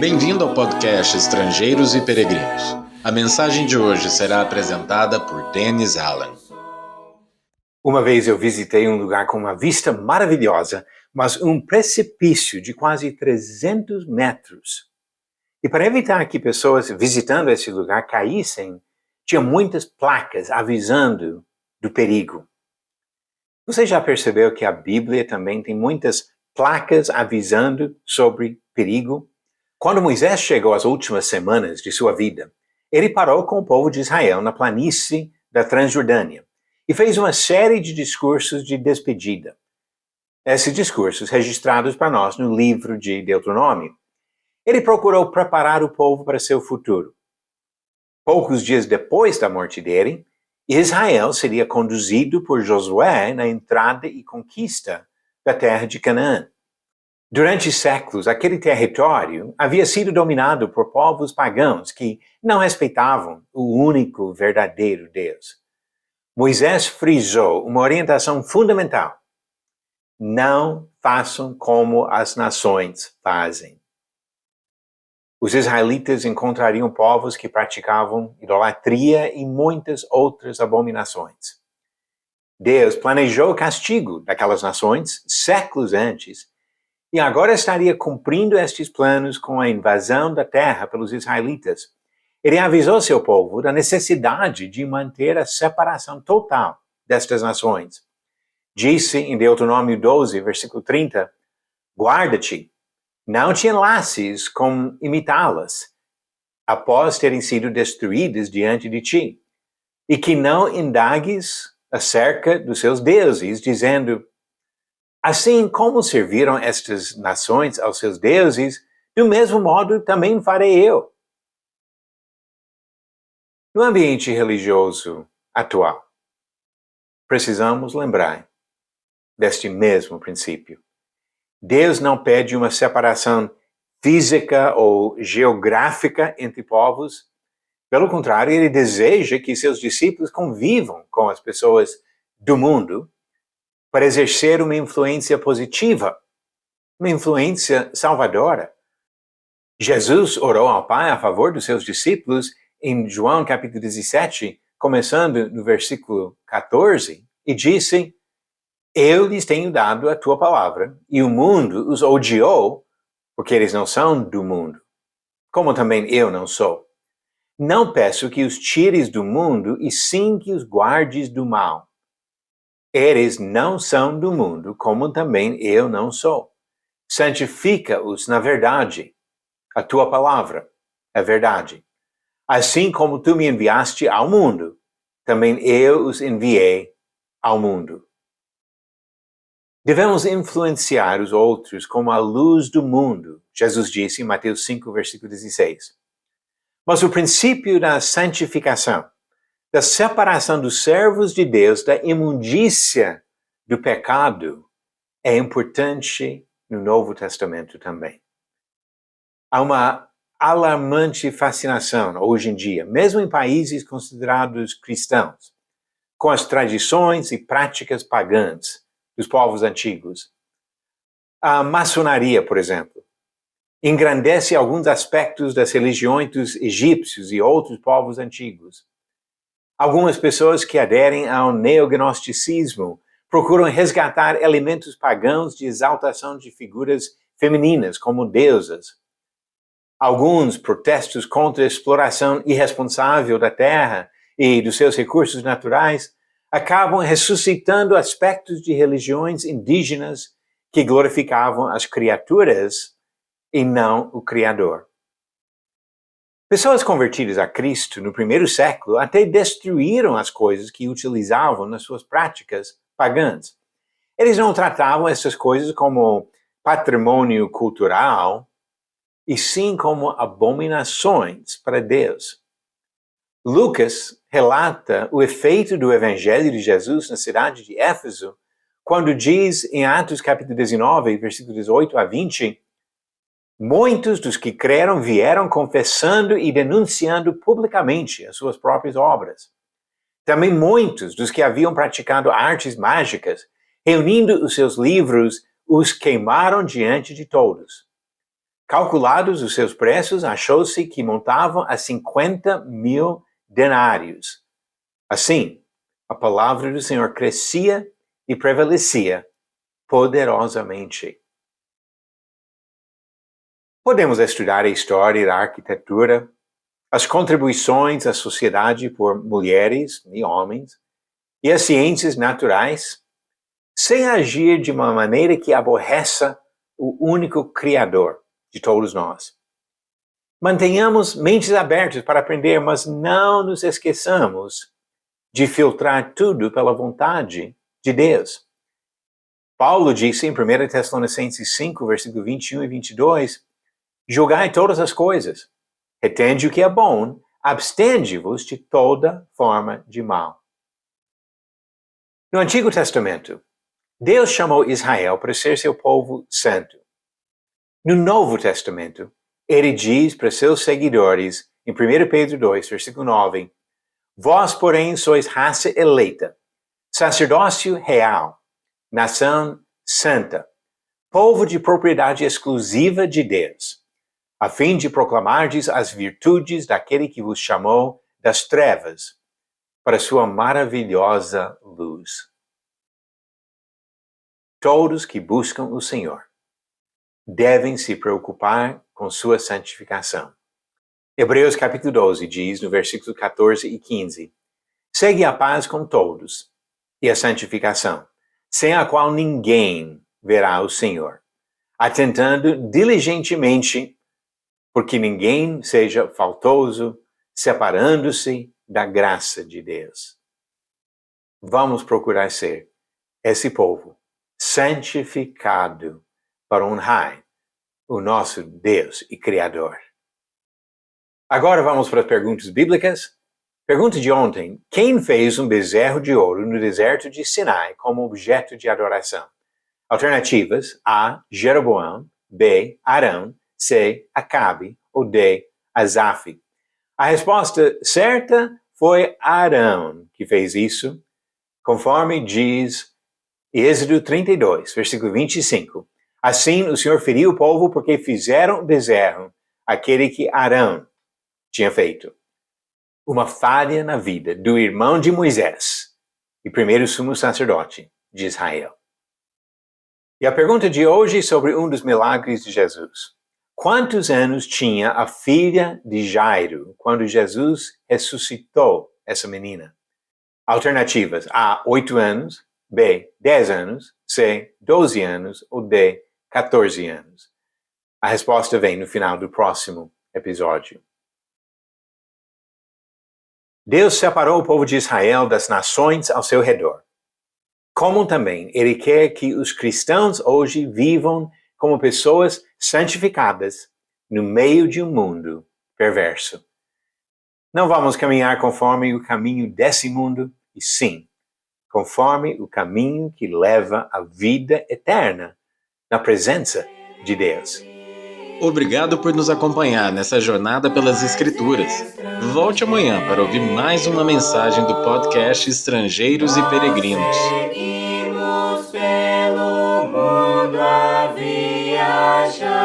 Bem-vindo ao podcast Estrangeiros e Peregrinos. A mensagem de hoje será apresentada por Dennis Allen. Uma vez eu visitei um lugar com uma vista maravilhosa, mas um precipício de quase 300 metros. E para evitar que pessoas visitando esse lugar caíssem, tinha muitas placas avisando do perigo. Você já percebeu que a Bíblia também tem muitas placas avisando sobre perigo? Quando Moisés chegou às últimas semanas de sua vida, ele parou com o povo de Israel na planície da Transjordânia e fez uma série de discursos de despedida. Esses discursos registrados para nós no livro de Deuteronômio. Ele procurou preparar o povo para seu futuro. Poucos dias depois da morte dele, Israel seria conduzido por Josué na entrada e conquista da terra de Canaã. Durante séculos, aquele território havia sido dominado por povos pagãos que não respeitavam o único verdadeiro Deus. Moisés frisou uma orientação fundamental: não façam como as nações fazem. Os israelitas encontrariam povos que praticavam idolatria e muitas outras abominações. Deus planejou o castigo daquelas nações séculos antes e agora estaria cumprindo estes planos com a invasão da terra pelos israelitas. Ele avisou seu povo da necessidade de manter a separação total destas nações. Disse em Deuteronômio 12, versículo 30, guarda-te, não te enlaces com imitá-las, após terem sido destruídas diante de ti, e que não indagues acerca dos seus deuses, dizendo, assim como serviram estas nações aos seus deuses, do mesmo modo também farei eu. No ambiente religioso atual, precisamos lembrar deste mesmo princípio. Deus não pede uma separação física ou geográfica entre povos. Pelo contrário, ele deseja que seus discípulos convivam com as pessoas do mundo para exercer uma influência positiva, uma influência salvadora. Jesus orou ao Pai a favor dos seus discípulos em João capítulo 17, começando no versículo 14, e disse, eu lhes tenho dado a tua palavra, e o mundo os odiou, porque eles não são do mundo, como também eu não sou. Não peço que os tires do mundo, e sim que os guardes do mal. Eles não são do mundo, como também eu não sou. Santifica-os na verdade. A tua palavra é verdade. Assim como tu me enviaste ao mundo, também eu os enviei ao mundo. Devemos influenciar os outros como a luz do mundo, Jesus disse em Mateus 5, versículo 16. Mas o princípio da santificação, da separação dos servos de Deus da imundícia do pecado, é importante no Novo Testamento também. Há uma alarmante fascinação hoje em dia, mesmo em países considerados cristãos, com as tradições e práticas pagãs dos povos antigos. A maçonaria, por exemplo, engrandece alguns aspectos das religiões dos egípcios e outros povos antigos. Algumas pessoas que aderem ao neognosticismo procuram resgatar elementos pagãos de exaltação de figuras femininas como deusas. Alguns protestos contra a exploração irresponsável da terra e dos seus recursos naturais acabam ressuscitando aspectos de religiões indígenas que glorificavam as criaturas e não o Criador. Pessoas convertidas a Cristo no primeiro século até destruíram as coisas que utilizavam nas suas práticas pagãs. Eles não tratavam essas coisas como patrimônio cultural, e sim como abominações para Deus. Lucas relata o efeito do Evangelho de Jesus na cidade de Éfeso, quando diz em Atos capítulo 19, versículos 18 a 20, muitos dos que creram vieram confessando e denunciando publicamente as suas próprias obras. Também muitos dos que haviam praticado artes mágicas, reunindo os seus livros, os queimaram diante de todos. Calculados os seus preços, achou-se que montavam a 50.000 denários. Assim, a palavra do Senhor crescia e prevalecia poderosamente. Podemos estudar a história da arquitetura, as contribuições à sociedade por mulheres e homens, e as ciências naturais, sem agir de uma maneira que aborreça o único Criador de todos nós. Mantenhamos mentes abertas para aprender, mas não nos esqueçamos de filtrar tudo pela vontade de Deus. Paulo disse em 1 Tessalonicenses 5, versículo 21 e 22, julgai todas as coisas, retende o que é bom, abstende-vos de toda forma de mal. No Antigo Testamento, Deus chamou Israel para ser seu povo santo. No Novo Testamento, ele diz para seus seguidores, em 1 Pedro 2, versículo 9, vós, porém, sois raça eleita, sacerdócio real, nação santa, povo de propriedade exclusiva de Deus, a fim de proclamardes as virtudes daquele que vos chamou das trevas para sua maravilhosa luz. Todos que buscam o Senhor devem se preocupar com sua santificação. Hebreus capítulo 12 diz, no versículo 14 e 15, segue a paz com todos e a santificação, sem a qual ninguém verá o Senhor, atentando diligentemente, porque ninguém seja faltoso, separando-se da graça de Deus. Vamos procurar ser esse povo santificado para honrar o nosso Deus e Criador. Agora vamos para as perguntas bíblicas. Pergunta de ontem: quem fez um bezerro de ouro no deserto de Sinai como objeto de adoração? Alternativas: A. Jeroboão, B. Arão, C. Acabe ou D. Asaf. A resposta certa foi Arão que fez isso, conforme diz Êxodo 32, versículo 25. Assim o Senhor feriu o povo porque fizeram bezerro, aquele que Arão tinha feito. Uma falha na vida do irmão de Moisés e primeiro sumo sacerdote de Israel. E a pergunta de hoje é sobre um dos milagres de Jesus. Quantos anos tinha a filha de Jairo quando Jesus ressuscitou essa menina? Alternativas: A. 8 anos, B. 10 anos, C. 12 anos ou D. 14 anos. A resposta vem no final do próximo episódio. Deus separou o povo de Israel das nações ao seu redor. Como também Ele quer que os cristãos hoje vivam como pessoas santificadas no meio de um mundo perverso. Não vamos caminhar conforme o caminho desse mundo, e sim, conforme o caminho que leva à vida eterna, na presença de Deus. Obrigado por nos acompanhar nessa jornada pelas Escrituras. Volte amanhã para ouvir mais uma mensagem do podcast Estrangeiros e Peregrinos. Pelo mundo a viajar.